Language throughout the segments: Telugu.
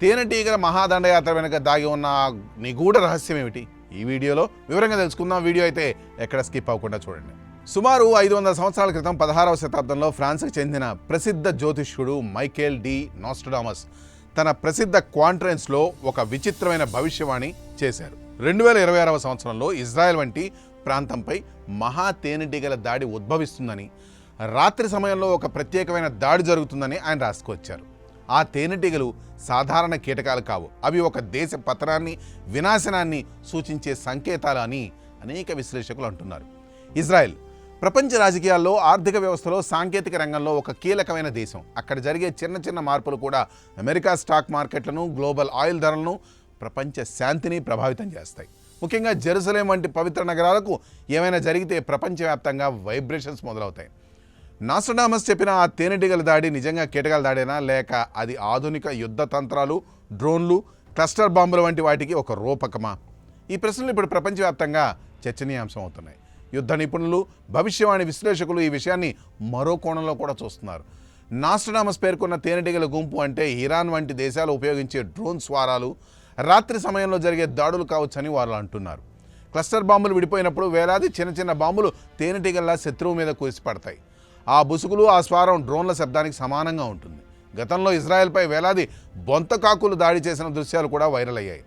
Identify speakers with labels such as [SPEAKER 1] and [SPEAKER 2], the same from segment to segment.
[SPEAKER 1] తేనెటీగల మహాదండయాత్ర వెనుక దాగి ఉన్న నిగూఢ రహస్యం ఏమిటి? ఈ వీడియోలో వివరంగా తెలుసుకుందాం. వీడియో అయితే ఎక్కడ స్కిప్ అవ్వకుండా చూడండి. సుమారు 500 సంవత్సరాల క్రితం 16వ శతాబ్దంలో ఫ్రాన్స్కి చెందిన ప్రసిద్ధ జ్యోతిష్యుడు మైకేల్ డి నోస్ట్రడామస్ తన ప్రసిద్ధ క్వాంట్రెన్స్లో ఒక విచిత్రమైన భవిష్యవాణి చేశారు. 2026వ సంవత్సరంలో ఇజ్రాయెల్ వంటి ప్రాంతంపై మహా తేనెటీగల దాడి ఉద్భవిస్తుందని, రాత్రి సమయంలో ఒక ప్రత్యేకమైన దాడి జరుగుతుందని ఆయన రాసుకొచ్చారు. ఆ తేనెటీగలు సాధారణ కీటకాలు కావు, అవి ఒక దేశ పతనాన్ని, వినాశనాన్ని సూచించే సంకేతాలు అని అనేక విశ్లేషకులు అంటున్నారు. ఇజ్రాయెల్ ప్రపంచ రాజకీయాల్లో, ఆర్థిక వ్యవస్థలో, సాంకేతిక రంగంలో ఒక కీలకమైన దేశం. అక్కడ జరిగే చిన్న చిన్న మార్పులు కూడా అమెరికా స్టాక్ మార్కెట్లను, గ్లోబల్ ఆయిల్ ధరలను, ప్రపంచ శాంతిని ప్రభావితం చేస్తాయి. ముఖ్యంగా జెరూసలేం వంటి పవిత్ర నగరాలకు ఏమైనా జరిగితే ప్రపంచవ్యాప్తంగా వైబ్రేషన్స్ మొదలవుతాయి. నోస్ట్రడామస్ చెప్పిన ఆ తేనెటీగల దాడి నిజంగా కీటకాల దాడేనా, లేక అది ఆధునిక యుద్ధ తంత్రాలు, డ్రోన్లు, క్లస్టర్ బాంబుల వంటి వాటికి ఒక రూపకమా? ఈ ప్రశ్నలు ఇప్పుడు ప్రపంచవ్యాప్తంగా చర్చనీయాంశం అవుతున్నాయి. యుద్ధ నిపుణులు, భవిష్యవాణి విశ్లేషకులు ఈ విషయాన్ని మరో కోణంలో కూడా చూస్తున్నారు. నోస్ట్రడామస్ పేర్కొన్న తేనెటీగల గుంపు అంటే ఇరాన్ వంటి దేశాలు ఉపయోగించే డ్రోన్ స్వారాలు, రాత్రి సమయంలో జరిగే దాడులు కావచ్చని వారు అంటున్నారు. క్లస్టర్ బాంబులు విడిపోయినప్పుడు వేలాది చిన్న చిన్న బాంబులు తేనెటీగల్లా శత్రువు మీద కురిసిపడతాయి. ఆ బుసుగులు, ఆ స్వారం డ్రోన్ల శబ్దానికి సమానంగా ఉంటుంది. గతంలో ఇజ్రాయెల్పై వేలాది బొంతకాకులు దాడి చేసిన దృశ్యాలు కూడా వైరల్ అయ్యాయి.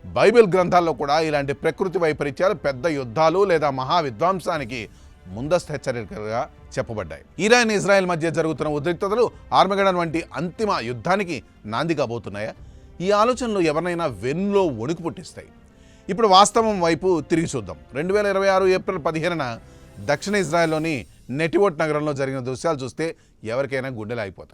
[SPEAKER 1] బైబిల్ గ్రంథాల్లో కూడా ఇలాంటి ప్రకృతి వైపరీత్యాలు పెద్ద యుద్ధాలు లేదా మహా విధ్వంసానికి ముందస్తు హెచ్చరికలుగా చెప్పబడ్డాయి. ఇరాన్, ఇజ్రాయెల్ మధ్య జరుగుతున్న ఉద్రిక్తతలు ఆర్మగెడన్ వంటి అంతిమ యుద్ధానికి నాంది కాబోతున్నాయా? ఈ ఆలోచనలు ఎవరినైనా వెన్నులో వణుకు పుట్టిస్తాయి. ఇప్పుడు వాస్తవం వైపు తిరిగి చూద్దాం. 2026 ఏప్రిల్ 15న దక్షిణ ఇజ్రాయెల్లోని నెటివోట్ నగరంలో జరిగిన దృశ్యాలు చూస్తే ఎవరికైనా గుండెలు ఆగిపోతాయి.